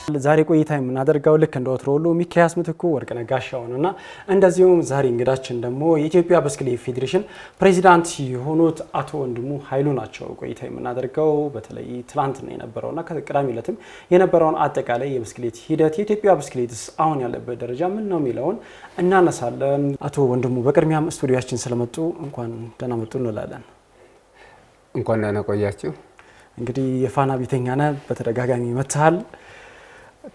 ዛሬ ቆይታ የምናደርገው ልክ እንደ ወትሮ ሁሉ ሚካያስ ምትኩ ወርቅነህ ጋሻው ነውና እንደዚሁም ዛሬ እንግዳችን ደግሞ የኢትዮጵያ ብስክሌት ፌዴሬሽን ፕሬዚዳንት የሆኑት አቶ ወንድሙ ኃይሉ ናቸው። ቆይታ የምናደርገው በተለይ ትላንት ነው የነበረውና ከቅዳሜ ዕለትም የነበረውን አጠቃላይ የብስክሌት ሂደት የኢትዮጵያ ብስክሌትስ አሁን ያለበት ደረጃ ምን ነው የሚለውን እናነሳለን። አቶ ወንድሙ በቅድሚያም ስቱዲዮአችን ስለመጡ እንኳን ደህና መጡ እንላለን። እንኳን ደህና ቆያችሁ። እንግዲህ የፋና ቤተኛ ነህ፣ በተደጋጋሚ መጥተሃል።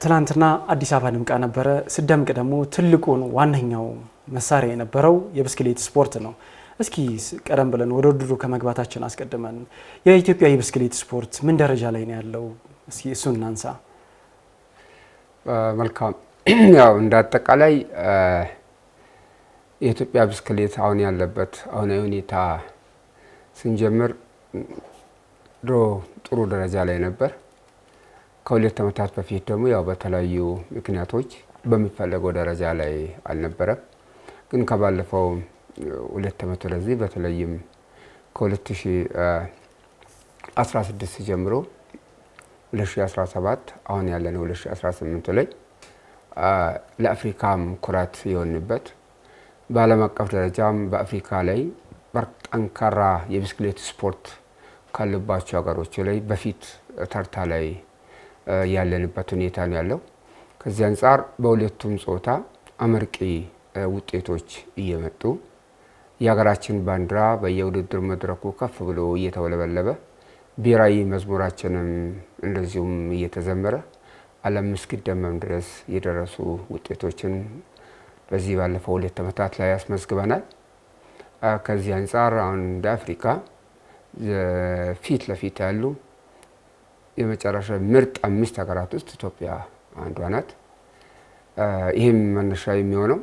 ትላንትና አዲስ አበባ ድምቃ ነበረ። ስደምቅ ደግሞ ትልቁን ዋነኛው መሳሪያ የነበረው የብስክሌት ስፖርት ነው። እስኪ ቀደም ብለን ወደ ውድድሩ ከመግባታችን አስቀድመን የኢትዮጵያ የብስክሌት ስፖርት ምን ደረጃ ላይ ነው ያለው? እስኪ እሱን እናንሳ። መልካም። ያው እንደ አጠቃላይ የኢትዮጵያ ብስክሌት አሁን ያለበት አሁናዊ ሁኔታ ስንጀምር ድሮ ጥሩ ደረጃ ላይ ነበር። ከሁለት ዓመታት በፊት ደግሞ ያው በተለያዩ ምክንያቶች በሚፈለገው ደረጃ ላይ አልነበረም። ግን ከባለፈው ሁለት ዓመት ወደዚህ በተለይም ከ2016 ጀምሮ 2017 አሁን ያለነው 2018 ላይ ለአፍሪካም ኩራት የሆንበት በዓለም አቀፍ ደረጃም በአፍሪካ ላይ ጠንካራ የብስክሌት ስፖርት ካለባቸው ሀገሮች ላይ በፊት ተርታ ላይ ያለንበት ሁኔታ ነው ያለው። ከዚህ አንፃር በሁለቱም ጾታ አመርቂ ውጤቶች እየመጡ የሀገራችን ባንዲራ በየውድድር መድረኩ ከፍ ብሎ እየተወለበለበ ብሔራዊ መዝሙራችንም እንደዚሁም እየተዘመረ ዓለም እስኪደመም ድረስ የደረሱ ውጤቶችን በዚህ ባለፈው ሁለት ዓመታት ላይ ያስመዝግበናል። ከዚህ አንፃር አሁን እንደ አፍሪካ ፊት ለፊት ያሉ የመጨረሻ ምርጥ 5 ሀገራት ውስጥ ኢትዮጵያ አንዷ ናት። ይህም መነሻ የሚሆነው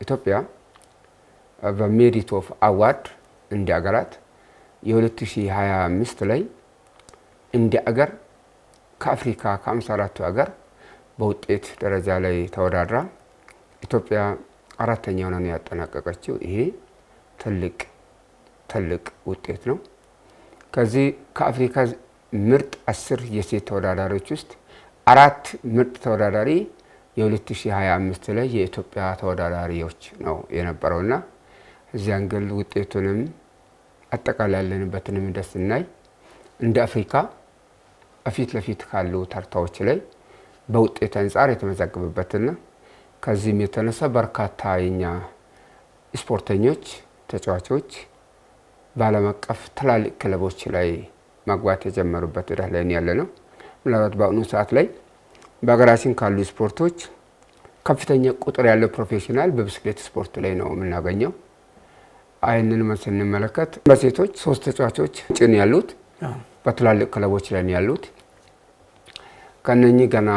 ኢትዮጵያ በሜሪት ኦፍ አዋርድ እንደ ሀገራት የ2025 ላይ እንደ ሀገር ከአፍሪካ ከ54 ሀገር በውጤት ደረጃ ላይ ተወዳድራ ኢትዮጵያ አራተኛው ነው ያጠናቀቀችው። ይሄ ትልቅ ውጤት ነው። ከዚህ ከአፍሪካ ምርጥ 10 የሴት ተወዳዳሪዎች ውስጥ 4 ምርጥ ተወዳዳሪ የ2025 ላይ የኢትዮጵያ ተወዳዳሪዎች ነው የነበረውና እዚህ አንግል ውጤቱንም አጠቃላይ ያለንበትንም እንደስናይ እንደ አፍሪካ ፊት ለፊት ካሉ ተርታዎች ላይ በውጤት አንፃር የተመዘገበበትና ከዚህም የተነሳ በርካታ የኛ ስፖርተኞች ተጫዋቾች በዓለም አቀፍ ትላልቅ ክለቦች ላይ ማግባት የጀመሩበት ሂደት ላይ ያለ ነው። ምናልባት በአሁኑ ሰዓት ላይ በሀገራችን ካሉ ስፖርቶች ከፍተኛ ቁጥር ያለው ፕሮፌሽናል በብስክሌት ስፖርት ላይ ነው የምናገኘው። አይንን ስንመለከት በሴቶች 3 ተጫዋቾች ጭን ያሉት በትላልቅ ክለቦች ላይ ያሉት ከነኚህ ገና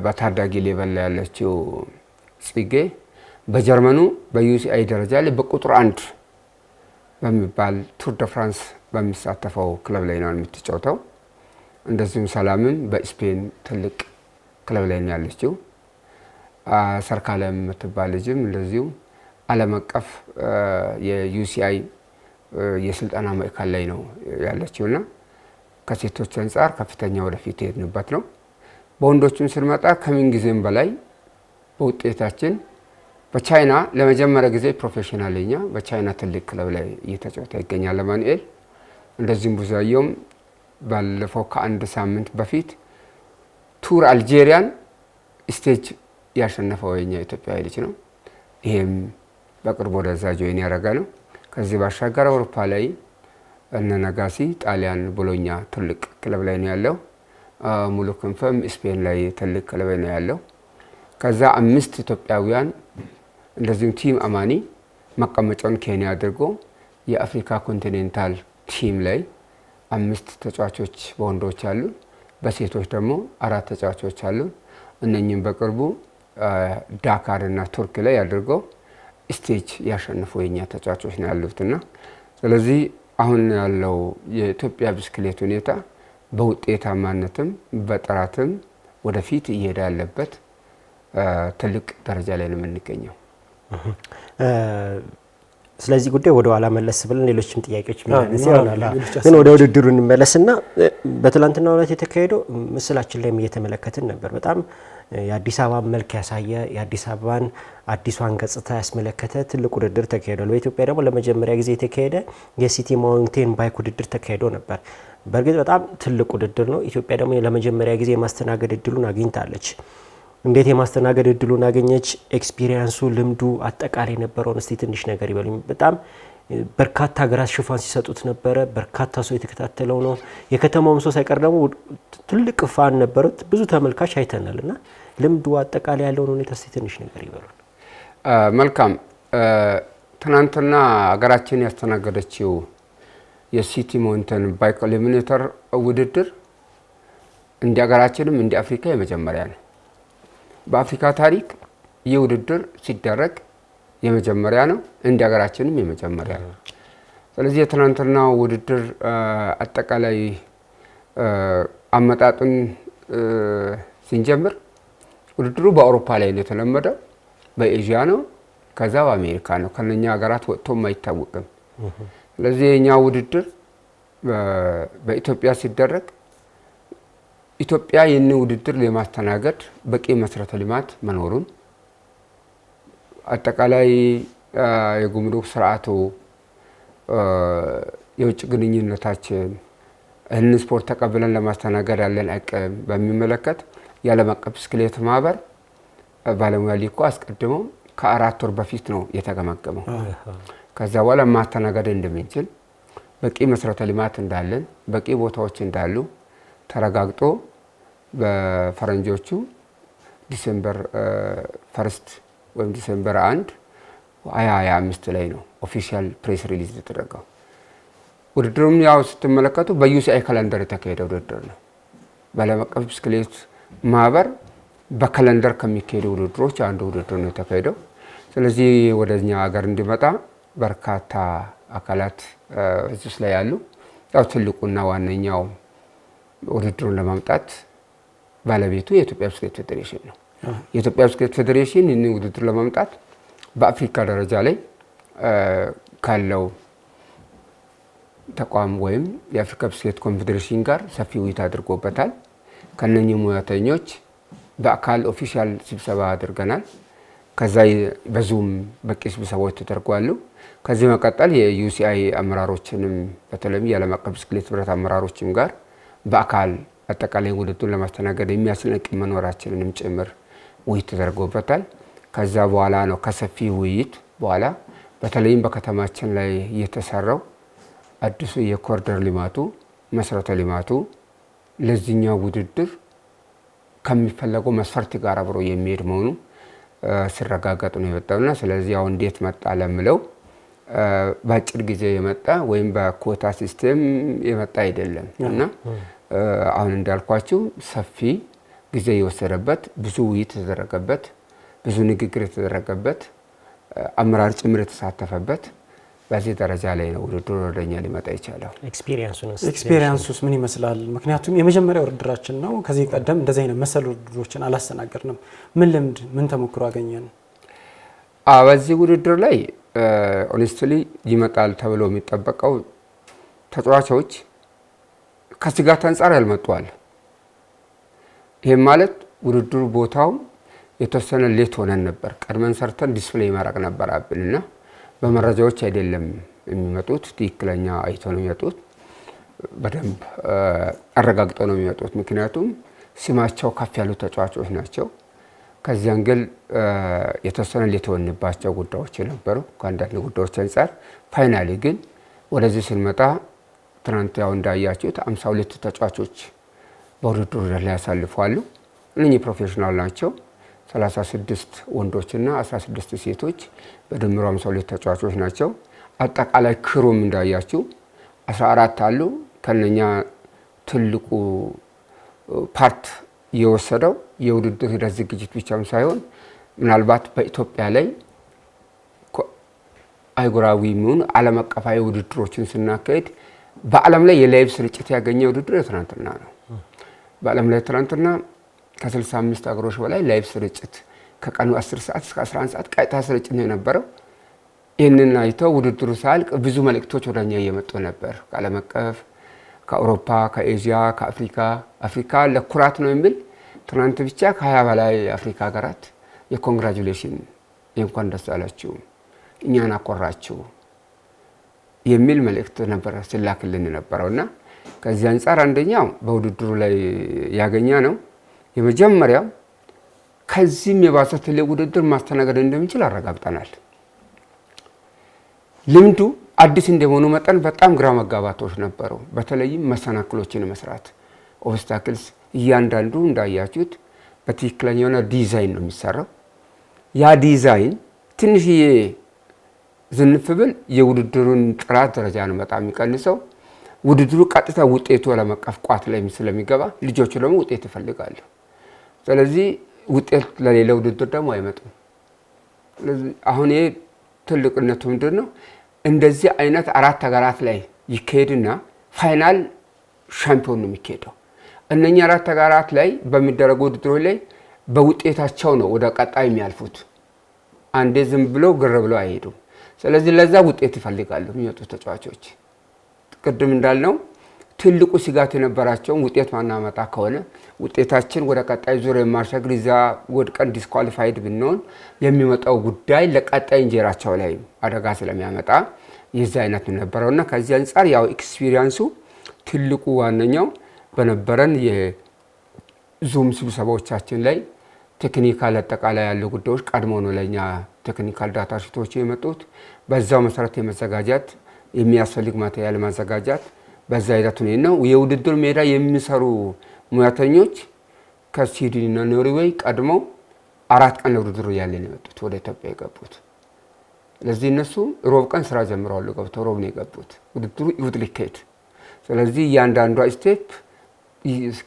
በታዳጊ ሌቨል ላይ ያለችው ጽጌ በጀርመኑ በዩሲአይ ደረጃ ላይ በቁጥር 1 በሚባል ቱር ደ ፍራንስ በሚሳተፈው ክለብ ላይ ነው የምትጫወተው። እንደዚሁም ሰላምም በስፔን ትልቅ ክለብ ላይ ነው ያለችው። ሰርካለም የምትባል ልጅም እንደዚሁ ዓለም አቀፍ የዩሲአይ የስልጠና ማዕከል ላይ ነው ያለችውና ከሴቶች አንፃር ከፍተኛ ወደፊት የሄድንበት ነው። በወንዶችም ስንመጣ ከምን ጊዜም በላይ በውጤታችን በቻይና ለመጀመሪያ ጊዜ ፕሮፌሽናልኛ በቻይና ትልቅ ክለብ ላይ እየተጫወተ ይገኛል ለማኑኤል። እንደዚህም ብዙያየውም ባለፈው ከአንድ ሳምንት በፊት ቱር አልጄሪያን ስቴጅ ያሸነፈው የኛ ኢትዮጵያዊ ልጅ ነው። ይሄም በቅርቡ ወደዛ ጆይን ያደረገ ነው። ከዚህ ባሻገር አውሮፓ ላይ እነ ነጋሲ ጣሊያን ቦሎኛ ትልቅ ክለብ ላይ ነው ያለው። ሙሉ ክንፈም ስፔን ላይ ትልቅ ክለብ ላይ ነው ያለው። ከዛ 5 ኢትዮጵያውያን እንደዚሁም ቲም አማኒ መቀመጫውን ኬንያ አድርጎ የአፍሪካ ኮንቲኔንታል ቲም ላይ 5 ተጫዋቾች በወንዶች አሉ። በሴቶች ደግሞ 4 ተጫዋቾች አሉ። እነኚህም በቅርቡ ዳካር እና ቱርክ ላይ አድርገው ስቴጅ ያሸነፉ የኛ ተጫዋቾች ነው ያሉትና ስለዚህ አሁን ያለው የኢትዮጵያ ብስክሌት ሁኔታ በውጤታማነትም በጥራትም ወደፊት እየሄደ ያለበት ትልቅ ደረጃ ላይ ነው የምንገኘው። ስለዚህ ጉዳይ ወደ ኋላ መለስ ብለን ሌሎችም ጥያቄዎች የሚያነሳ ይሆናል። ግን ወደ ውድድሩ እንመለስና በትላንትናው ዕለት የተካሄደው ምስላችን ላይም እየተመለከትን ነበር። በጣም የአዲስ አበባ መልክ ያሳየ የአዲስ አበባን አዲሷን ገጽታ ያስመለከተ ትልቅ ውድድር ተካሂዷል። በኢትዮጵያ ደግሞ ለመጀመሪያ ጊዜ የተካሄደ የሲቲ ማውንቴን ባይክ ውድድር ተካሂዶ ነበር። በእርግጥ በጣም ትልቅ ውድድር ነው። ኢትዮጵያ ደግሞ ለመጀመሪያ ጊዜ የማስተናገድ እድሉን አግኝታለች። እንዴት የማስተናገድ እድሉን አገኘች? ኤክስፒሪየንሱ፣ ልምዱ፣ አጠቃላይ የነበረውን እስቲ ትንሽ ነገር ይበሉኝ። በጣም በርካታ ሀገራት ሽፋን ሲሰጡት ነበረ። በርካታ ሰው የተከታተለው ነው። የከተማውም ሰው ሳይቀር ደግሞ ትልቅ ፋን ነበሩት። ብዙ ተመልካች አይተናል እና ልምዱ፣ አጠቃላይ ያለውን ሁኔታ እስቲ ትንሽ ነገር ይበሉን። መልካም። ትናንትና ሀገራችን ያስተናገደችው የሲቲ ማውንቴን ባይክ ኤሊሚኔተር ውድድር እንደ ሀገራችንም እንደ አፍሪካ የመጀመሪያ ነው። በአፍሪካ ታሪክ ይህ ውድድር ሲደረግ የመጀመሪያ ነው። እንደ ሀገራችንም የመጀመሪያ ነው። ስለዚህ የትናንትናው ውድድር አጠቃላይ አመጣጡን ስንጀምር ውድድሩ በአውሮፓ ላይ ነው የተለመደው፣ በኤዥያ ነው፣ ከዛ በአሜሪካ ነው። ከነኛ ሀገራት ወጥቶም አይታወቅም። ስለዚህ የኛ ውድድር በኢትዮጵያ ሲደረግ ኢትዮጵያ ይህን ውድድር ለማስተናገድ በቂ መሰረተ ልማት መኖሩን አጠቃላይ የጉምሩክ ስርዓቱ የውጭ ግንኙነታችን እህን ስፖርት ተቀብለን ለማስተናገድ ያለን አቅም በሚመለከት የዓለም አቀፍ ብስክሌት ማህበር ባለሙያ ሊኮ አስቀድሞ ከ4 ወር በፊት ነው የተገመገመው። ከዛ በኋላ ማስተናገድ እንደምንችል በቂ መሰረተ ልማት እንዳለን በቂ ቦታዎች እንዳሉ ተረጋግጦ በፈረንጆቹ ዲሴምበር 1 ወይም ዲሴምበር 1 2025 ላይ ነው ኦፊሻል ፕሬስ ሪሊዝ የተደረገው። ውድድሩም ያው ስትመለከቱ በዩሲአይ ካላንደር የተካሄደ ውድድር ነው። በዓለም አቀፍ ብስክሌት ማህበር በካላንደር ከሚካሄዱ ውድድሮች አንዱ ውድድር ነው የተካሄደው። ስለዚህ ወደኛ ሀገር እንዲመጣ በርካታ አካላት እዚህ ላይ ያሉ ያው ትልቁና ዋነኛው ውድድሩን ለማምጣት ባለቤቱ የኢትዮጵያ ብስክሌት ፌዴሬሽን ነው። የኢትዮጵያ ብስክሌት ፌዴሬሽን ይህንን ውድድር ለማምጣት በአፍሪካ ደረጃ ላይ ካለው ተቋም ወይም የአፍሪካ ብስክሌት ኮንፌዴሬሽን ጋር ሰፊ ውይይት አድርጎበታል። ከነኚህ ሙያተኞች በአካል ኦፊሻል ስብሰባ አድርገናል። ከዛ በዙም በቂ ስብሰባዎች ተደርጓሉ። ከዚህ መቀጠል የዩሲአይ አመራሮችንም በተለይም የዓለም አቀፍ ብስክሌት ህብረት አመራሮችም ጋር በአካል አጠቃላይ ውድድሩን ለማስተናገድ የሚያስችል አቅም መኖራችንንም ጭምር ውይይት ተደርጎበታል። ከዛ በኋላ ነው ከሰፊ ውይይት በኋላ በተለይም በከተማችን ላይ የተሰራው አዲሱ የኮሪደር ልማቱ መሰረተ ልማቱ ለዚህኛው ውድድር ከሚፈለገው መስፈርት ጋር አብሮ የሚሄድ መሆኑ ሲረጋገጥ ነው የመጣውና ስለዚህ አሁን እንዴት መጣ ለምለው በአጭር ጊዜ የመጣ ወይም በኮታ ሲስተም የመጣ አይደለም እና አሁን እንዳልኳችሁ ሰፊ ጊዜ የወሰደበት ብዙ ውይይት የተደረገበት ብዙ ንግግር የተደረገበት አመራር ጭምር የተሳተፈበት በዚህ ደረጃ ላይ ነው ውድድሩ ወደኛ ሊመጣ ይችላል። ኤክስፒሪየንሱስ ምን ይመስላል? ምክንያቱም የመጀመሪያው ውድድራችን ነው። ከዚህ ቀደም እንደዚህ አይነት መሰል ውድድሮችን አላስተናገድንም። ምን ልምድ ምን ተሞክሮ አገኘን? በዚህ ውድድር ላይ ኦኔስትሊ ይመጣል ተብሎ የሚጠበቀው ተጫዋቾች ከስጋት አንጻር ያልመጡዋል። ይሄም ማለት ውድድሩ ቦታው የተወሰነ ሌት ሆነን ነበር። ቀድመን ሰርተን ዲስፕሌይ ማድረግ ነበረብንና በመረጃዎች አይደለም የሚመጡት፣ ትክክለኛ አይተው ነው የሚመጡት፣ በደንብ አረጋግጠው ነው የሚመጡት። ምክንያቱም ስማቸው ከፍ ያሉ ተጫዋቾች ናቸው። ከዚህ አንግል የተወሰነ ሌት ሆነባቸው ጉዳዮች ነበሩ ከአንዳንድ ጉዳዮች አንጻር። ፋይናሊ ግን ወደዚህ ስንመጣ ትናንት ያው እንዳያችሁት 52 ተጫዋቾች በውድድሩ ላይ ያሳልፋሉ። እነኚህ ፕሮፌሽናል ናቸው። 36 ወንዶችና 16 ሴቶች በድምሩ 52 ተጫዋቾች ናቸው። አጠቃላይ ክሩም እንዳያችሁ 14 አሉ። ከነኛ ትልቁ ፓርት የወሰደው የውድድር ሂደት ዝግጅት ብቻም ሳይሆን ምናልባት በኢትዮጵያ ላይ አይጉራዊ ምን ዓለም አቀፋዊ ውድድሮችን ስናካሄድ በዓለም ላይ የላይቭ ስርጭት ያገኘ ውድድር ትናንትና ነው። በዓለም ላይ ትናንትና ከ65 ሀገሮች በላይ ላይቭ ስርጭት ከቀኑ 10 ሰዓት እስከ 11 ሰዓት ቀጥታ ስርጭት ነው የነበረው። ይህንን አይተው ውድድሩ ሳልቅ ብዙ መልእክቶች ወደኛ እየመጡ ነበር። ከዓለም አቀፍ፣ ከአውሮፓ፣ ከኤዥያ፣ ከአፍሪካ። አፍሪካ ለኩራት ነው የሚል ትናንት ብቻ ከ20 በላይ የአፍሪካ ሀገራት የኮንግራጁሌሽን የእንኳን ደስ አላችሁ እኛን አኮራችሁ የሚል መልእክት ነበር ሲላክልን ነበረውና ከዚህ አንፃር አንደኛው በውድድሩ ላይ ያገኛ ነው የመጀመሪያው ከዚህም የባሰ ትልቅ ውድድር ማስተናገድ እንደምንችል አረጋግጠናል። ልምዱ አዲስ እንደሆኑ መጠን በጣም ግራ መጋባቶች ነበሩ። በተለይም መሰናክሎችን መስራት ኦብስታክልስ እያንዳንዱ እንዳያችሁት በትክክለኛውና ዲዛይን ነው የሚሰራው። ያ ዲዛይን ትንሽዬ ዝንፍ ብል የውድድሩን ጥራት ደረጃ ነው በጣም የሚቀንሰው። ውድድሩ ቀጥታ ውጤቱ ዓለም አቀፍ ቋት ላይ ስለሚገባ ልጆቹ ደግሞ ውጤት ይፈልጋሉ። ስለዚህ ውጤት ለሌላ ውድድር ደግሞ አይመጡም። ስለዚህ አሁን ይሄ ትልቅነቱ ምንድን ነው? እንደዚህ አይነት 4 ሀገራት ላይ ይካሄድና ፋይናል ሻምፒዮን ነው የሚካሄደው። እነኛ 4 ሀገራት ላይ በሚደረጉ ውድድሮች ላይ በውጤታቸው ነው ወደ ቀጣይ የሚያልፉት። አንዴ ዝም ብሎ ግር ብሎ አይሄዱም። ስለዚህ ለዛ ውጤት ይፈልጋሉ የሚወጡ ተጫዋቾች። ቅድም እንዳልነው ትልቁ ስጋት የነበራቸውን ውጤት ማናመጣ ከሆነ ውጤታችን ወደ ቀጣይ ዙር የማርሻግር ይዛ ወድቀን ዲስኳሊፋይድ ብንሆን የሚመጣው ጉዳይ ለቀጣይ እንጀራቸው ላይ አደጋ ስለሚያመጣ የዛ አይነት ነበረውና ከዚህ አንፃር ያው ኤክስፒሪየንሱ ትልቁ ዋነኛው በነበረን የዙም ስብሰባዎቻችን ላይ ቴክኒካል አጠቃላይ ያለው ጉዳዮች ቀድሞ ነው ለኛ ቴክኒካል ዳታ ሽቶች የመጡት። በዛው መሰረት የመዘጋጃት የሚያስፈልግ ማቴሪያል ማዘጋጃት በዛ ሂደት ነው። የውድድር ሜዳ የሚሰሩ ሙያተኞች ከስዊድን እና ኖርዌይ ቀድመው 4 ቀን ለውድድሩ ያለን የመጡት ወደ ኢትዮጵያ የገቡት። ስለዚህ እነሱ ሮብ ቀን ስራ ጀምረዋል። ገብተው ሮብ ነው የገቡት ውድድሩ ይሁድ ሊካሄድ። ስለዚህ ያንዳንዷ ስቴፕ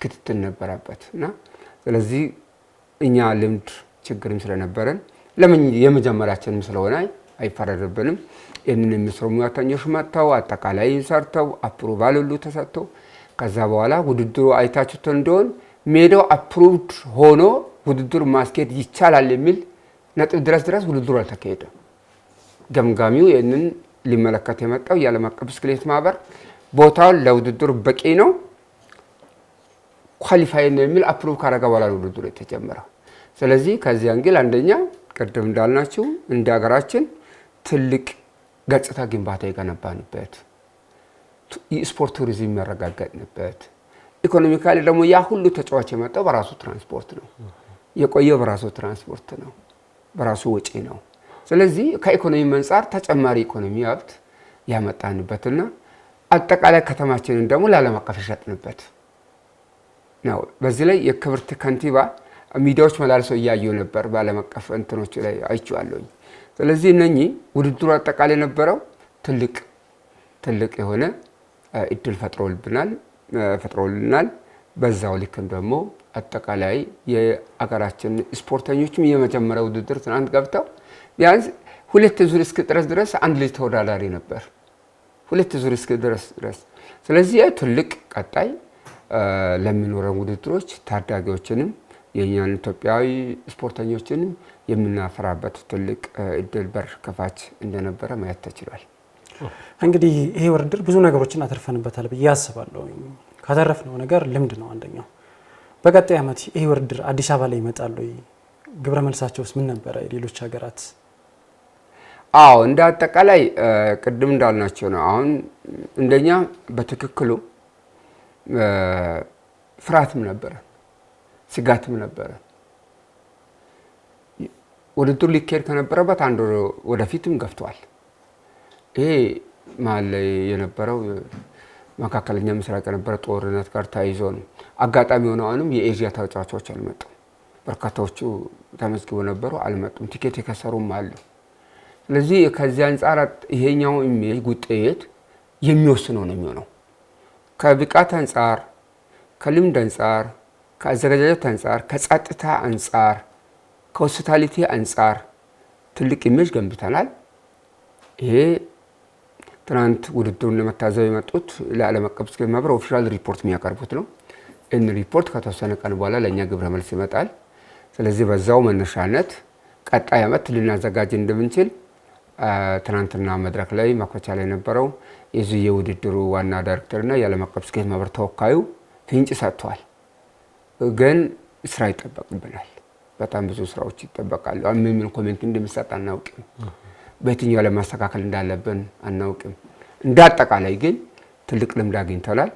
ክትትል ነበረበትና ስለዚህ እኛ ልምድ ችግርም ስለነበረን ለምን የመጀመሪያችንም ስለሆነ አይፈረድብንም። ይህንን የሚሰሩ ሙያተኞች መጥተው አጠቃላይ ሰርተው አፕሩቫል ሁሉ ተሰጥተው ከዛ በኋላ ውድድሩ አይታችሁት እንደሆን ሜዳው አፕሩቭድ ሆኖ ውድድሩ ማስኬድ ይቻላል የሚል ነጥብ ድረስ ውድድሩ አልተካሄደም። ገምጋሚው ይህንን ሊመለከት የመጣው የዓለም አቀፍ ብስክሌት ማህበር ቦታውን ለውድድሩ በቂ ነው ኳሊፋይ ነው የሚል አፕሩቭ ካረጋ በኋላ ውድድሩ የተጀመረው። ስለዚህ ከዚህ አንግል አንደኛ ቅድም እንዳልናችሁ እንደ ሀገራችን ትልቅ ገጽታ ግንባታ የገነባንበት የስፖርት ቱሪዝም ያረጋገጥንበት ኢኮኖሚካሊ ደግሞ ያ ሁሉ ተጫዋች የመጣው በራሱ ትራንስፖርት ነው የቆየው በራሱ ትራንስፖርት ነው በራሱ ወጪ ነው። ስለዚህ ከኢኮኖሚ አንፃር ተጨማሪ ኢኮኖሚ ሀብት ያመጣንበትና አጠቃላይ ከተማችንን ደግሞ ለዓለም አቀፍ ሸጥንበት ነው። በዚህ ላይ የክብርት ከንቲባ ሚዲያዎች መላልሰው እያዩ ነበር በዓለም አቀፍ እንትኖች ላይ አይቻለሁኝ። ስለዚህ እነኚህ ውድድሩ አጠቃላይ ነበረው ትልቅ የሆነ እድል ፈጥሮልናል። በዛው ልክ ደግሞ አጠቃላይ የአገራችን ስፖርተኞችም የመጀመሪያው ውድድር ትናንት ገብተው ቢያንስ 2 ዙር እስኪደርስ ድረስ አንድ ልጅ ተወዳዳሪ ነበር 2 ዙር እስኪደርስ ድረስ። ስለዚህ ትልቅ ቀጣይ ለሚኖረን ውድድሮች ታዳጊዎችንም የኛን ኢትዮጵያዊ ስፖርተኞችንም የምናፈራበት ትልቅ እድል በር ከፋች እንደነበረ ማየት ተችሏል። እንግዲህ ይሄ ውድድር ብዙ ነገሮችን አተርፈንበታል ብዬ አስባለሁ። ካተረፍነው ነገር ልምድ ነው አንደኛው። በቀጣይ ዓመት ይሄ ውድድር አዲስ አበባ ላይ ይመጣል ወይ? ግብረ መልሳቸውስ ምን ነበረ? ሌሎች ሀገራት አዎ እንደ አጠቃላይ ቅድም እንዳልናቸው ነው። አሁን እንደኛ በትክክሉ ፍርሃትም ነበረ ስጋትም ነበረ። ውድድሩ ሊካሄድ ከነበረበት አንድ ወደፊትም ገፍቷል። ይሄ መሀል ላይ የነበረው መካከለኛ ምስራቅ የነበረ ጦርነት ጋር ተያይዞ ነው። አጋጣሚ ሆነው አሁንም የኤዥያ ተጫዋቾች አልመጡም። በርካታዎቹ ተመዝግበው ነበሩ አልመጡም። ቲኬት የከሰሩም አሉ። ስለዚህ ከዚህ አንፃር ይሄኛው ኢሜጅ ውጤት የሚወስነው ነው የሚሆነው። ከብቃት አንፃር፣ ከልምድ አንፃር፣ ከአዘጋጃጀት አንፃር፣ ከጸጥታ አንፃር፣ ከሆስፒታሊቲ አንፃር ትልቅ ኢሜጅ ገንብተናል። ይሄ ትናንት ውድድሩን ለመታዘብ የመጡት ለዓለም አቀፍ ብስክሌት ማህበር ኦፊሻል ሪፖርት የሚያቀርቡት ነው። ይህን ሪፖርት ከተወሰነ ቀን በኋላ ለእኛ ግብረ መልስ ይመጣል። ስለዚህ በዛው መነሻነት ቀጣይ ዓመት ልናዘጋጅ እንደምንችል ትናንትና መድረክ ላይ ማክፈቻ ላይ ነበረው የዚህ የውድድሩ ዋና ዳይሬክተርና የዓለም አቀፍ ስኬት ማህበር ተወካዩ ፍንጭ ሰጥቷል። ግን ስራ ይጠበቅብናል። በጣም ብዙ ስራዎች ይጠበቃሉ። ምን ኮሜንት እንደሚሰጥ አናውቅም። በየትኛው ለማስተካከል እንዳለብን አናውቅም። እንዳጠቃላይ ግን ትልቅ ልምድ አግኝተናል።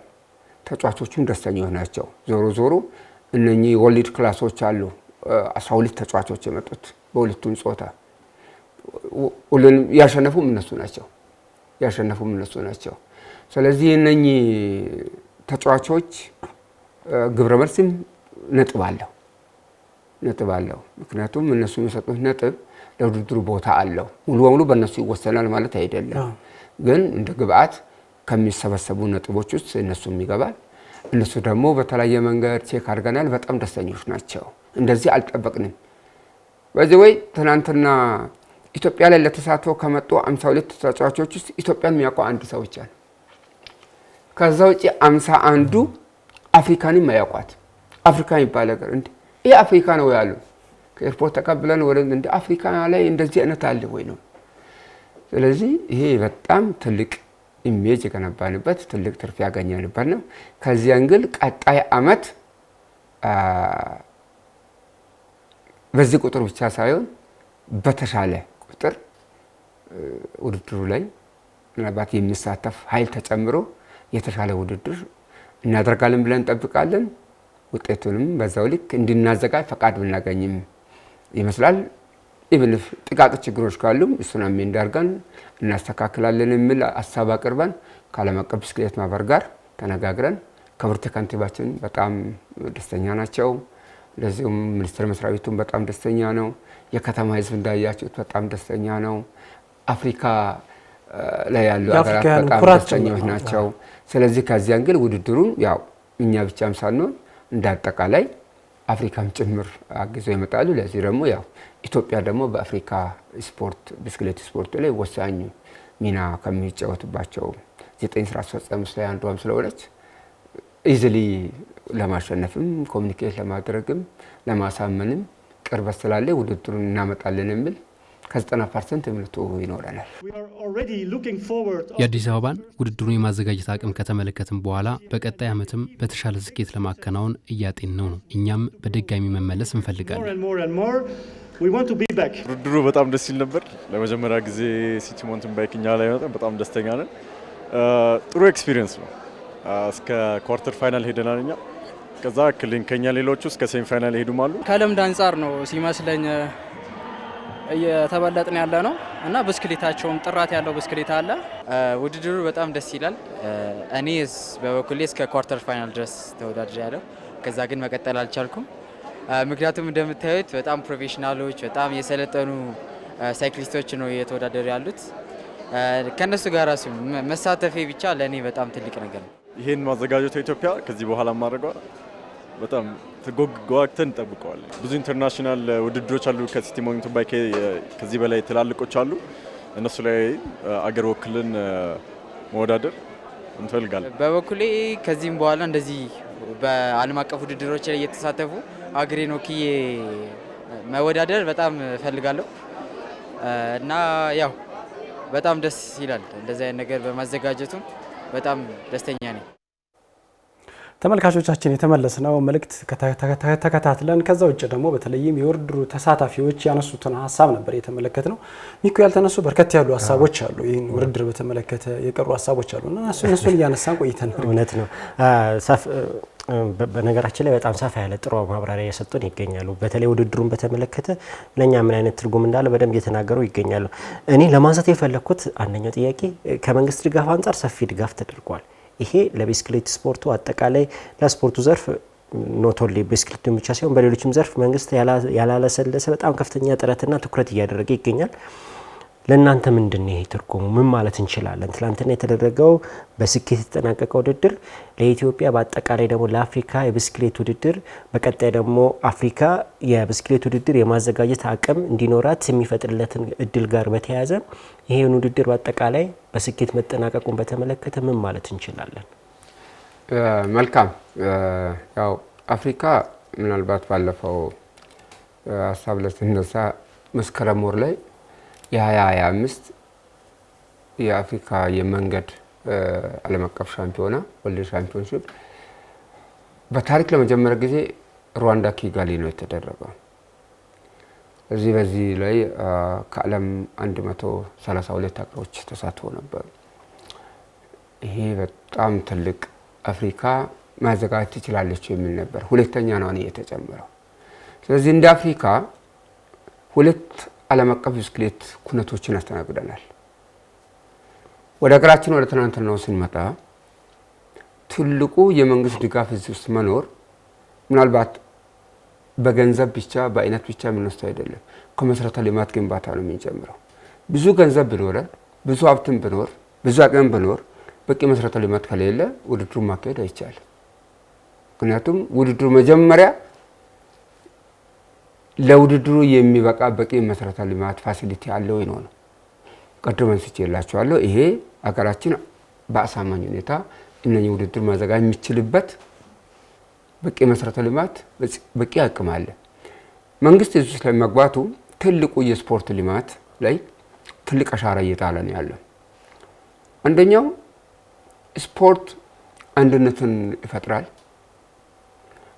ተጫዋቾቹም ደስተኞች ናቸው። ዞሮ እነኚህ ወርልድ ክላሶች አሉ 12 ተጫዋቾች የመጡት በሁለቱም ጾታ ሁሉንም ያሸነፉም እነሱ ናቸው። ስለዚህ እነኚህ ተጫዋቾች ግብረ መልስም ነጥብ አለው። ምክንያቱም እነሱ የሚሰጡት ነጥብ ለውድድሩ ቦታ አለው። ሙሉ በሙሉ በእነሱ ይወሰናል ማለት አይደለም። ግን እንደ ግብአት ከሚሰበሰቡ ነጥቦች ውስጥ እነሱም ይገባል። እነሱ ደግሞ በተለያየ መንገድ ቼክ አድርገናል። በጣም ደስተኞች ናቸው። እንደዚህ አልጠበቅንም። በዚህ ወይ ትናንትና ኢትዮጵያ ላይ ለተሳትፎ ከመጡ 52 ተጫዋቾች ውስጥ ኢትዮጵያን የሚያውቀው አንድ ሰው ብቻ ነው። ከዛ ውጪ 51ዱ አፍሪካንም አያውቋት። አፍሪካ ይባል ነገር እንዴ ይሄ አፍሪካ ነው ያሉ ከኤርፖርት ተቀብለን ወደ እንደ አፍሪካ ላይ እንደዚህ አይነት አለ ወይ ነው። ስለዚህ ይሄ በጣም ትልቅ ኢሜጅ የገነባንበት ትልቅ ትርፍ ያገኘንበት ነው። ከዚህ አንግል ቀጣይ አመት በዚህ ቁጥር ብቻ ሳይሆን በተሻለ ቁጥር ውድድሩ ላይ ምናልባት የሚሳተፍ ኃይል ተጨምሮ የተሻለ ውድድር እናደርጋለን ብለን እንጠብቃለን። ውጤቱንም በዛው ልክ እንድናዘጋጅ ፈቃድ ብናገኝም ይመስላል። ኢቭን ጥቃቅ ችግሮች ካሉ እሱን አሜንድ አድርገን እናስተካክላለን የሚል ሀሳብ አቅርበን ከዓለም አቀፍ ብስክሌት ማህበር ጋር ተነጋግረን ክብርት ከንቲባችን በጣም ደስተኛ ናቸው። ለዚህም ሚኒስትር መስሪያ ቤቱም በጣም ደስተኛ ነው። የከተማ ህዝብ እንዳያችሁት በጣም ደስተኛ ነው። አፍሪካ ላይ ያሉ አገራት በጣም ደስተኞች ናቸው። ስለዚህ ከዚህ አንግል ውድድሩን ያው እኛ ብቻም ሳንሆን እንዳጠቃላይ አፍሪካም ጭምር አግዘው ይመጣሉ። ለዚህ ደግሞ ያው ኢትዮጵያ ደግሞ በአፍሪካ ስፖርት ብስክሌት ስፖርት ላይ ወሳኝ ሚና ከሚጫወቱባቸው 9 ስራ አስፈጻሚዎች ላይ አንዷም ስለሆነች ኢዚሊ ለማሸነፍም ኮሙኒኬት ለማድረግም ለማሳመንም ቅርበት ስላለ ውድድሩን እናመጣለን የሚል ከ90% እምነቱ ይኖረናል። የአዲስ አበባን ውድድሩን የማዘጋጀት አቅም ከተመለከትን በኋላ በቀጣይ ዓመትም በተሻለ ስኬት ለማከናወን እያጤነው ነው። እኛም በድጋሚ መመለስ እንፈልጋለን። ውድድሩ በጣም ደስ ይል ነበር። ለመጀመሪያ ጊዜ ሲቲ ማውንቴን ባይክ እኛ ላይ በጣም ደስተኛ ነን። ጥሩ ኤክስፒሪየንስ ነው። እስከ ኳርተር ፋይናል ሄደናል እኛ። ከዛ ከኛ ሌሎቹ እስከ ሴሚ ፋይናል ሄዱም አሉ። ከልምድ አንጻር ነው ሲመስለኝ እየተበለጥን ያለ ነው እና ብስክሌታቸውም ጥራት ያለው ብስክሌት አለ። ውድድሩ በጣም ደስ ይላል። እኔ በበኩሌ እስከ ኳርተር ፋይናል ድረስ ተወዳድሬ ያለው፣ ከዛ ግን መቀጠል አልቻልኩም። ምክንያቱም እንደምታዩት በጣም ፕሮፌሽናሎች፣ በጣም የሰለጠኑ ሳይክሊስቶች ነው እየተወዳደሩ ያሉት። ከነሱ ጋር ራሱ መሳተፌ ብቻ ለእኔ በጣም ትልቅ ነገር ነው። ይሄን ማዘጋጀቱ ኢትዮጵያ ከዚህ በኋላ ማድረጓ በጣም ተጓግተን እንጠብቀዋለን። ብዙ ኢንተርናሽናል ውድድሮች አሉ ከሲቲ ማውንቴን ባይክ ከዚህ በላይ ትላልቆች አሉ። እነሱ ላይ አገር ወክልን መወዳደር እንፈልጋለን። በበኩሌ ከዚህም በኋላ እንደዚህ በዓለም አቀፍ ውድድሮች ላይ እየተሳተፉ አገሬን ወክዬ መወዳደር በጣም እፈልጋለሁ እና ያው በጣም ደስ ይላል። እንደዚህ አይነት ነገር በማዘጋጀቱም በጣም ደስተኛ ነኝ። ተመልካቾቻችን የተመለስነው መልእክት ተከታትለን ከዛ ውጭ ደግሞ በተለይም የውድድሩ ተሳታፊዎች ያነሱትን ሀሳብ ነበር የተመለከትነው። ሚኩ ያልተነሱ በርከት ያሉ ሀሳቦች አሉ። ይህን ውድድር በተመለከተ የቀሩ ሀሳቦች አሉና እነሱን እያነሳን ቆይተን እውነት ነው። በነገራችን ላይ በጣም ሰፋ ያለ ጥሩ ማብራሪያ እየሰጡን ይገኛሉ። በተለይ ውድድሩን በተመለከተ ለኛ ምን አይነት ትርጉም እንዳለ በደንብ እየተናገሩ ይገኛሉ። እኔ ለማንሳት የፈለኩት አንደኛው ጥያቄ ከመንግስት ድጋፍ አንጻር ሰፊ ድጋፍ ተደርጓል። ይሄ ለቢስክሌት ስፖርቱ አጠቃላይ ለስፖርቱ ዘርፍ ኖት ኦንሊ ብስክሌት ብቻ ሳይሆን በሌሎችም ዘርፍ መንግስት ያላለሰለሰ በጣም ከፍተኛ ጥረትና ትኩረት እያደረገ ይገኛል። ለእናንተ ምንድነው ይሄ ትርጉሙ? ምን ማለት እንችላለን? ትላንትና የተደረገው በስኬት የተጠናቀቀው ውድድር ለኢትዮጵያ በአጠቃላይ ደግሞ ለአፍሪካ የብስክሌት ውድድር በቀጣይ ደግሞ አፍሪካ የብስክሌት ውድድር የማዘጋጀት አቅም እንዲኖራት የሚፈጥርለትን እድል ጋር በተያያዘ ይሄን ውድድር በአጠቃላይ በስኬት መጠናቀቁን በተመለከተ ምን ማለት እንችላለን? መልካም። ያው አፍሪካ ምናልባት ባለፈው ሀሳብ ለተነሳ መስከረም ወር ላይ የ2025 የአፍሪካ የመንገድ ዓለም አቀፍ ሻምፒዮና ወርልድ ሻምፒዮንሺፕ በታሪክ ለመጀመሪያ ጊዜ ሩዋንዳ ኪጋሊ ነው የተደረገው። በዚህ ላይ ከዓለም 132 ሀገሮች ተሳትፎ ነበር። ይሄ በጣም ትልቅ አፍሪካ ማዘጋጀት ትችላለች የሚል ነበር። ሁለተኛ ነው የተጨመረው። ስለዚህ እንደ አፍሪካ 2 ዓለም አቀፍ ብስክሌት ኩነቶችን አስተናግደናል። ወደ ሀገራችን ወደ ትናንትናው ስንመጣ ትልቁ የመንግስት ድጋፍ እዚህ ውስጥ መኖር ምናልባት በገንዘብ ብቻ በአይነት ብቻ የምንወስደው አይደለም። ከመሰረተ ልማት ግንባታ ነው የምንጀምረው። ብዙ ገንዘብ ቢኖር፣ ብዙ ሀብትም ቢኖር፣ ብዙ አቅም ቢኖር በቂ መሰረተ ልማት ከሌለ ውድድሩ ማካሄድ አይቻልም። ምክንያቱም ውድድሩ መጀመሪያ ለውድድሩ የሚበቃ በቂ መሰረተ ልማት ፋሲሊቲ አለው ነው። ቀድሞ አንስቼላችኋለሁ። ይሄ ሀገራችን በአሳማኝ ሁኔታ እነኚህ ውድድር ማዘጋጀት የሚችልበት በቂ መሰረተ ልማት በቂ አቅም አለ። መንግስት እዚህ ውስጥ ለመግባቱ ትልቁ የስፖርት ልማት ላይ ትልቅ አሻራ እየጣለ ነው ያለው። አንደኛው ስፖርት አንድነትን ይፈጥራል።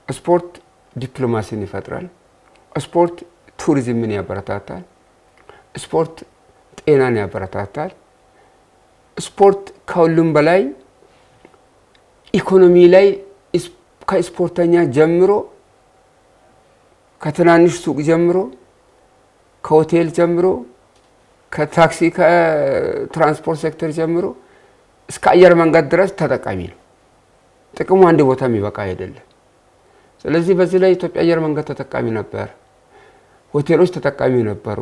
ስፖርት ዲፕሎማሲን ይፈጥራል። ስፖርት ቱሪዝምን ያበረታታል። ስፖርት ጤናን ያበረታታል። ስፖርት ከሁሉም በላይ ኢኮኖሚ ላይ ከስፖርተኛ ጀምሮ ከትናንሽ ሱቅ ጀምሮ ከሆቴል ጀምሮ ከታክሲ ከትራንስፖርት ሴክተር ጀምሮ እስከ አየር መንገድ ድረስ ተጠቃሚ ነው። ጥቅሙ አንድ ቦታ የሚበቃ አይደለም። ስለዚህ በዚህ ላይ ኢትዮጵያ አየር መንገድ ተጠቃሚ ነበር። ሆቴሎች ተጠቃሚ ነበሩ።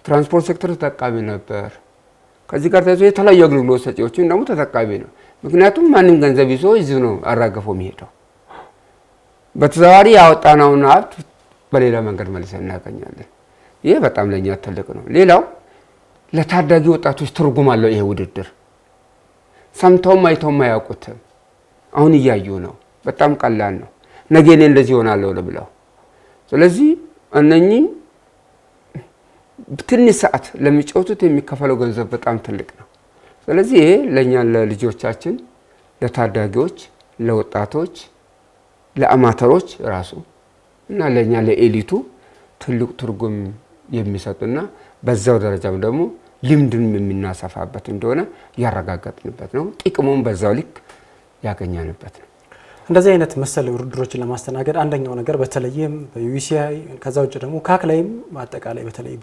ትራንስፖርት ሴክተር ተጠቃሚ ነበር። ከዚህ ጋር ተያይዞ የተለያዩ አገልግሎት ሰጪዎችን ደግሞ ተጠቃሚ ነው። ምክንያቱም ማንም ገንዘብ ይዞ እዚህ ነው አራገፎ የሚሄደው። በተዘዋዋሪ ያወጣነውን ሀብት በሌላ መንገድ መልሰን እናገኛለን። ይሄ በጣም ለኛ ትልቅ ነው። ሌላው ለታዳጊ ወጣቶች ትርጉም አለው። ይሄ ውድድር ሰምተውም አይተውም አያውቁትም። አሁን እያዩ ነው። በጣም ቀላል ነው። ነገ እኔ እንደዚህ ሆናለሁ ብለው ስለዚህ እነኚህ ትንሽ ሰዓት ለሚጫወቱት የሚከፈለው ገንዘብ በጣም ትልቅ ነው። ስለዚህ ይሄ ለኛ ለልጆቻችን፣ ለታዳጊዎች፣ ለወጣቶች፣ ለአማተሮች ራሱ እና ለኛ ለኤሊቱ ትልቅ ትርጉም የሚሰጥና በዛው ደረጃም ደግሞ ልምድን የምናሰፋበት እንደሆነ ያረጋገጥንበት ነው። ጥቅሙን በዛው ልክ ያገኛንበት ነው። እንደዚህ አይነት መሰል ውድድሮችን ለማስተናገድ አንደኛው ነገር በተለይም በዩሲአይ ከዛ ውጭ ደግሞ ካክ ላይም አጠቃላይ በተለይ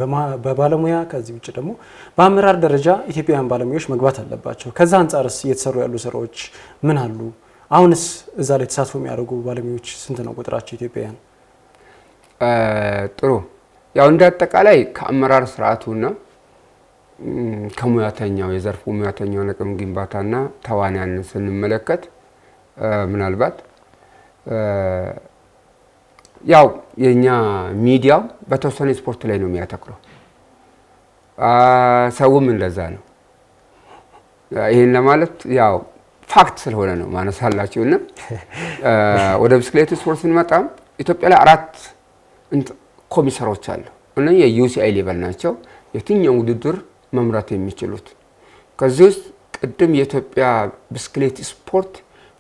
በባለሙያ ከዚህ ውጭ ደግሞ በአመራር ደረጃ ኢትዮጵያውያን ባለሙያዎች መግባት አለባቸው። ከዛ አንጻርስ እየተሰሩ ያሉ ስራዎች ምን አሉ? አሁንስ እዛ ላይ ተሳትፎ የሚያደርጉ ባለሙያዎች ስንት ነው ቁጥራቸው ኢትዮጵያውያን? ጥሩ ያው እንደ አጠቃላይ ከአመራር ስርዓቱና ከሙያተኛው የዘርፉ ሙያተኛው አቅም ግንባታና ተዋናያን ስንመለከት ምናልባት ያው የኛ ሚዲያው በተወሰነ ስፖርት ላይ ነው የሚያተኩረው። ሰውም እንደዛ ነው። ይሄን ለማለት ያው ፋክት ስለሆነ ነው ማነሳላችሁና ወደ ብስክሌት ስፖርት ስንመጣ ኢትዮጵያ ላይ 4 ኮሚሰሮች አሉ። እነኚህ የዩሲአይ ሌቨል ናቸው። የትኛው ውድድር መምራት የሚችሉት ከዚህ ውስጥ ቅድም የኢትዮጵያ ብስክሌት ስፖርት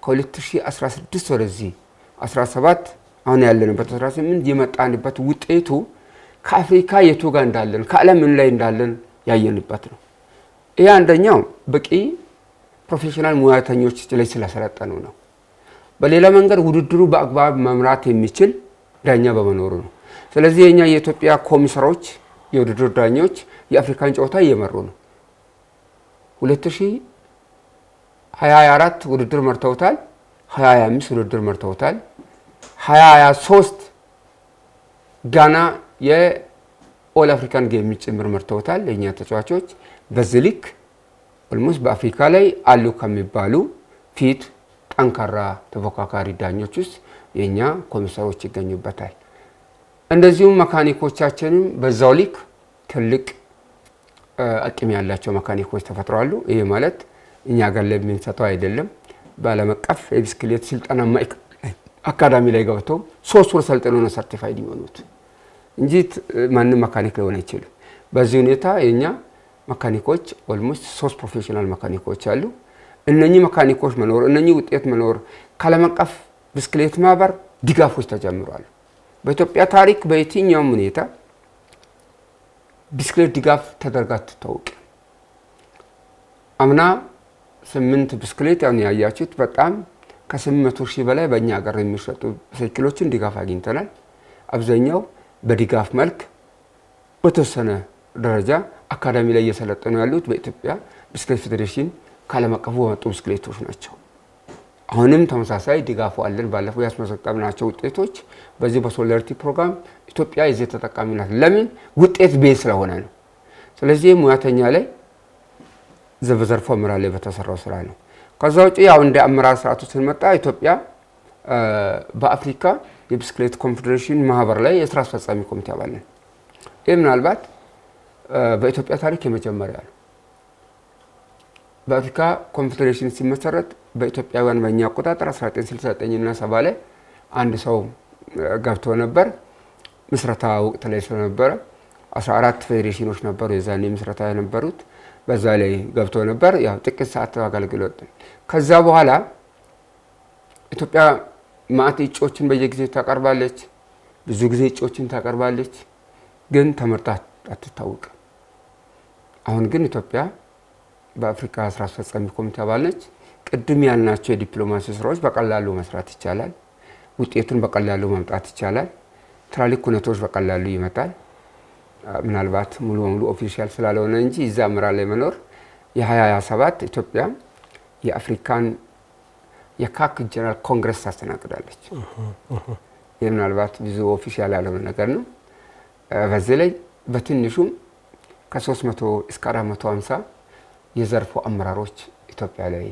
ከ2016 ወደዚህ 17 አሁን ያለንበት 18 የመጣንበት ውጤቱ ከአፍሪካ የቱ ጋር እንዳለን ከዓለም ምን ላይ እንዳለን ያየንበት ነው። ይሄ አንደኛው በቂ ፕሮፌሽናል ሙያተኞች ላይ ስለሰለጠኑ ነው። በሌላ መንገድ ውድድሩ በአግባብ መምራት የሚችል ዳኛ በመኖሩ ነው። ስለዚህ የኛ የኢትዮጵያ ኮሚሰሮች የውድድር ዳኞች የአፍሪካን ጨዋታ እየመሩ ነው። 2024 ውድድር መርተውታል። 2025 ውድድር መርተውታል። 2023 ጋና የኦል አፍሪካን ጌም ጭምር መርተውታል። የኛ ተጫዋቾች በዚህ ልክ ኦልሞስት በአፍሪካ ላይ አሉ ከሚባሉ ፊት ጠንካራ ተፎካካሪ ዳኞች ውስጥ የኛ ኮሚሰሮች ይገኙበታል። እንደዚሁም መካኒኮቻችንም በዛው ልክ ትልቅ አቅም ያላቸው መካኒኮች ተፈጥረዋል። ይሄ ማለት እኛ ጋር ለምንሰጠው አይደለም። በዓለም አቀፍ የብስክሌት ስልጠና አካዳሚ ላይ ገብተው 3 ወር ሰልጥነው ነው ሰርቲፋይድ የሚሆኑት እንጂ ማንም መካኒክ ሊሆን አይችልም። በዚህ ሁኔታ የኛ መካኒኮች ኦልሞስት 3 ፕሮፌሽናል መካኒኮች አሉ። እነኚህ መካኒኮች መኖር እነኚህ ውጤት መኖር ዓለም አቀፍ ብስክሌት ማህበር ድጋፎች ተጀምሯል። በኢትዮጵያ ታሪክ በየትኛውም ሁኔታ ብስክሌት ድጋፍ ተደርጋ አትታወቅ። አምና 8 ብስክሌት ያው ያያችሁት በጣም ከ800,000 በላይ በእኛ ሀገር የሚሸጡ ሳይክሎችን ድጋፍ አግኝተናል። አብዛኛው በድጋፍ መልክ በተወሰነ ደረጃ አካዳሚ ላይ እየሰለጠኑ ያሉት በኢትዮጵያ ብስክሌት ፌዴሬሽን ከዓለም አቀፉ በመጡ ብስክሌቶች ናቸው። አሁንም ተመሳሳይ ድጋፍ አለን። ባለፈው ያስመዘገብናቸው ውጤቶች በዚህ በሶሊዳሪቲ ፕሮግራም ኢትዮጵያ የዚህ ተጠቃሚ ናት። ለምን? ውጤት ቤዝ ስለሆነ ነው። ስለዚህ ሙያተኛ ላይ ዘርፎ አመራር ላይ በተሰራው ስራ ነው። ከዛ ውጪ ያው እንደ አመራር ስርዓቱ ስንመጣ ኢትዮጵያ በአፍሪካ የብስክሌት ኮንፌዴሬሽን ማህበር ላይ የስራ አስፈጻሚ ኮሚቴ አባል ነን። ይህ ምናልባት በኢትዮጵያ ታሪክ የመጀመሪያ ነው። በአፍሪካ ኮንፌዴሬሽን ሲመሰረት በኢትዮጵያውያን በእኛ አቆጣጠር 1969 እና 70 ላይ አንድ ሰው ገብቶ ነበር። ምስረታ ወቅት ላይ ስለነበረ 14 ፌዴሬሽኖች ነበሩ የዛኔ ምስረታ የነበሩት። በዛ ላይ ገብቶ ነበር። ያው ጥቂት ሰዓት አገልግሎት። ከዛ በኋላ ኢትዮጵያ ማዕት እጩዎችን በየጊዜው ታቀርባለች። ብዙ ጊዜ እጩዎችን ታቀርባለች፣ ግን ተመርጣ አትታወቅም። አሁን ግን ኢትዮጵያ በአፍሪካ ስራ አስፈጻሚ ኮሚቴ አባል ነች። ቅድም ያልናቸው የዲፕሎማሲ ስራዎች በቀላሉ መስራት ይቻላል። ውጤቱን በቀላሉ ማምጣት ይቻላል። ትላልቅ ኩነቶች በቀላሉ ይመጣል። ምናልባት ሙሉ በሙሉ ኦፊሻል ስላልሆነ እንጂ እዛ አመራር ላይ መኖር የ2027 ኢትዮጵያ የአፍሪካን የካክ ጀነራል ኮንግረስ ታስተናግዳለች። ይህ ምናልባት ብዙ ኦፊሻል ያልሆነ ነገር ነው። በዚህ ላይ በትንሹም ከ300 እስከ 450 የዘርፉ አመራሮች ኢትዮጵያ ላይ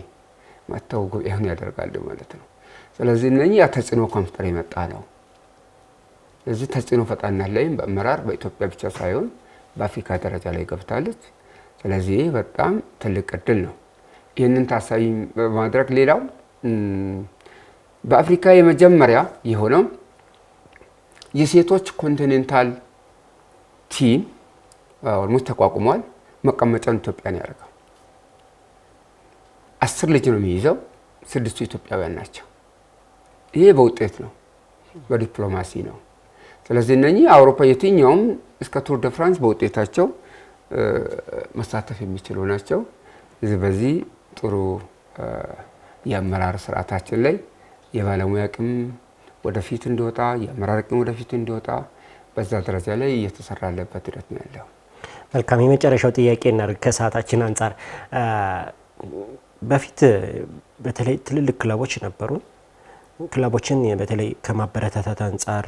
መጥተው ጉባኤውን ያደርጋሉ ማለት ነው። ስለዚህ እነኚህ ተጽዕኖ ከመፍጠር የመጣ ነው። ስለዚህ ተጽዕኖ ፈጣሪነት ላይም በአመራር በኢትዮጵያ ብቻ ሳይሆን በአፍሪካ ደረጃ ላይ ገብታለች። ስለዚህ በጣም ትልቅ እድል ነው። ይህንን ታሳቢ በማድረግ ሌላው በአፍሪካ የመጀመሪያ የሆነው የሴቶች ኮንቲኔንታል ቲም ኦልሞስት ተቋቁሟል። መቀመጫውን ኢትዮጵያ ነው ያደረገው። 10 ልጅ ነው የሚይዘው፣ 6ቱ ኢትዮጵያውያን ናቸው። ይሄ በውጤት ነው፣ በዲፕሎማሲ ነው። ስለዚህ እነኚህ አውሮፓ የትኛውም እስከ ቱር ደ ፍራንስ በውጤታቸው መሳተፍ የሚችሉ ናቸው። በዚህ ጥሩ የአመራር ስርዓታችን ላይ የባለሙያ አቅም ወደፊት እንዲወጣ የአመራር አቅም ወደፊት እንዲወጣ በዛ ደረጃ ላይ እየተሰራ ያለበት ሂደት ነው ያለው። መልካም። የመጨረሻው ጥያቄ እናድርግ ከሰዓታችን አንጻር። በፊት በተለይ ትልልቅ ክለቦች ነበሩ። ክለቦችን በተለይ ከማበረታታት አንጻር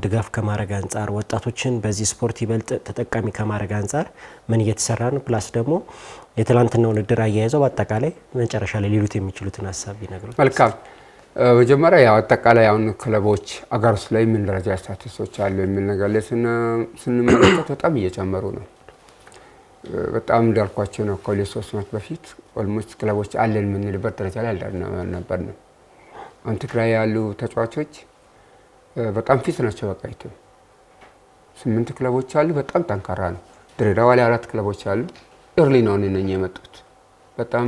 ድጋፍ ከማድረግ አንጻር ወጣቶችን በዚህ ስፖርት ይበልጥ ተጠቃሚ ከማድረግ አንጻር ምን እየተሰራ ነው? ፕላስ ደግሞ የትላንትናውን ውድድር አያይዘው በአጠቃላይ መጨረሻ ላይ ሊሉት የሚችሉትን ሀሳብ ይነግሩት። መልካም። መጀመሪያ ያው አጠቃላይ አሁን ክለቦች አገር ውስጥ ላይ ምን ደረጃ ስታቲስቶች አሉ የሚል ነገር ላይ ስንመለከት በጣም እየጨመሩ ነው። በጣም እንዳልኳቸው ነው። ከ2-3 ዓመት በፊት ኦልሞስት ክለቦች አለን የምንልበት ደረጃ ላይ አልነበርንም። አሁን ትግራይ ያሉ ተጫዋቾች በጣም ፊት ናቸው። በቃ 8 ክለቦች አሉ። በጣም ጠንካራ ነው። ድሬዳዋ ላይ 4 ክለቦች አሉ። ኤርሊ ነው እነኚህ የመጡት። በጣም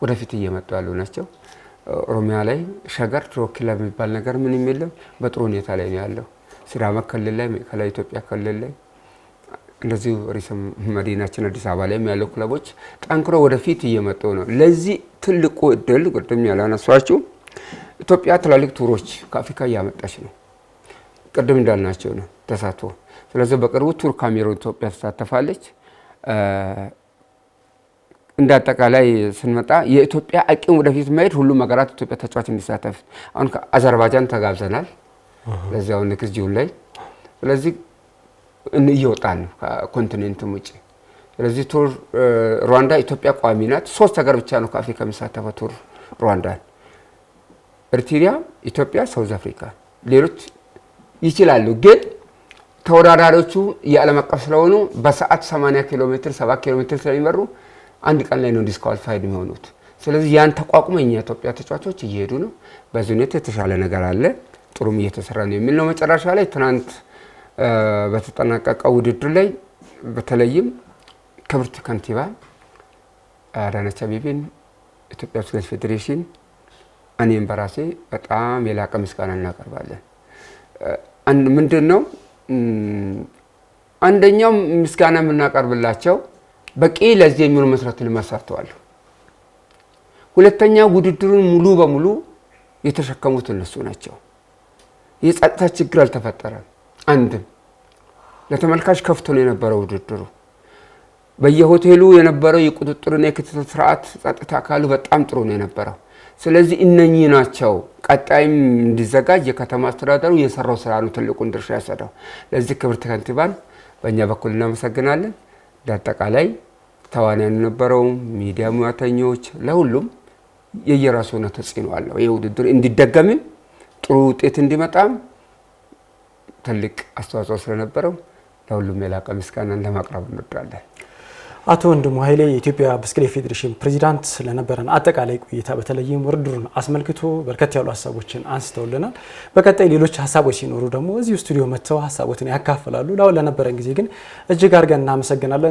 ወደፊት እየመጡ ያሉ ናቸው። ኦሮሚያ ላይ ሸገር ድሮ ክለብ የሚባል ነገር ምንም የለም። በጥሩ ሁኔታ ላይ ነው ያለው። ሲዳማ ክልል ላይ፣ ማዕከላዊ ኢትዮጵያ ክልል ላይ እንደዚሁ ርዕሰ መዲናችን አዲስ አበባ ላይ ያሉ ክለቦች ጠንክሮ ወደፊት እየመጡ ነው። ለዚህ ትልቁ እድል ቅድም ያላነሷችሁ ኢትዮጵያ ትላልቅ ቱሮች ከአፍሪካ እያመጣች ነው። ቅድም እንዳልናቸው ነው ተሳትፎ። ስለዚህ በቅርቡ ቱር ካሜሩን ኢትዮጵያ ተሳተፋለች። እንደ አጠቃላይ ስንመጣ የኢትዮጵያ አቅም ወደፊት መሄድ ሁሉም ሀገራት ኢትዮጵያ ተጫዋች እንዲሳተፍ አሁን ከአዘርባይጃን ተጋብዘናል ለዚያው ንክስ ጁን ላይ። ስለዚህ እየወጣን ነው ከኮንቲኔንቱም ውጭ። ስለዚህ ቱር ሩዋንዳ ኢትዮጵያ ቋሚ ናት። 3 ሀገር ብቻ ነው ከአፍሪካ የሚሳተፈው ቱር ሩዋንዳን፣ ኤርትሪያ፣ ኢትዮጵያ፣ ሳውዝ አፍሪካ። ሌሎች ይችላሉ፣ ግን ተወዳዳሪዎቹ የዓለም አቀፍ ስለሆኑ በሰዓት 80 ኪሎ ሜትር 70 ኪሎ ሜትር ስለሚመሩ አንድ ቀን ላይ ነው ዲስኳሊፋይድ የሚሆኑት። ስለዚህ ያን ተቋቁሞ የኛ ኢትዮጵያ ተጫዋቾች እየሄዱ ነው። በዚህ ሁኔታ የተሻለ ነገር አለ፣ ጥሩም እየተሰራ ነው የሚል ነው። መጨረሻ ላይ ትናንት በተጠናቀቀው ውድድር ላይ በተለይም ክብርት ከንቲባ አዳነች አቤቤን ኢትዮጵያ ብስክሌት ፌዴሬሽን እኔም በራሴ በጣም የላቀ ምስጋና እናቀርባለን። ምንድነው አንደኛው ምስጋና የምናቀርብላቸው በቂ ለዚህ የሚሆኑ መሰረተ ልማት ሰርተዋል። ሁለተኛ ውድድሩን ሙሉ በሙሉ የተሸከሙት እነሱ ናቸው። የጸጥታ ችግር አልተፈጠረም። አንድም ለተመልካች ከፍቶ ነው የነበረው ውድድሩ። በየሆቴሉ የነበረው የቁጥጥርና የክትትል ስርዓት ጸጥታ አካሉ በጣም ጥሩ ነው የነበረው። ስለዚህ እነኚህ ናቸው ቀጣይም እንዲዘጋጅ የከተማ አስተዳደሩ የሰራው ስራ ነው ትልቁን ድርሻ ያሰደው። ለዚህ ክብርት ከንቲባን በእኛ በኩል እናመሰግናለን። በአጠቃላይ ተዋናያን የነበረው ሚዲያ ሙያተኞች ለሁሉም የየራሱ ነው ተጽዕኖ አለው። ይሄ ውድድር እንዲደገምም ጥሩ ውጤት እንዲመጣም ትልቅ አስተዋጽኦ ስለነበረው ለሁሉም የላቀ ምስጋናን ለማቅረብ እንወዳለን። አቶ ወንድሙ ኃይሌ የኢትዮጵያ ብስክሌት ፌዴሬሽን ፕሬዚዳንት ስለነበረን አጠቃላይ ቆይታ በተለይም ውድድሩን አስመልክቶ በርከት ያሉ ሀሳቦችን አንስተውልናል። በቀጣይ ሌሎች ሀሳቦች ሲኖሩ ደግሞ እዚሁ ስቱዲዮ መጥተው ሀሳቦችን ያካፍላሉ። ለአሁን ለነበረን ጊዜ ግን እጅግ አድርገን እናመሰግናለን።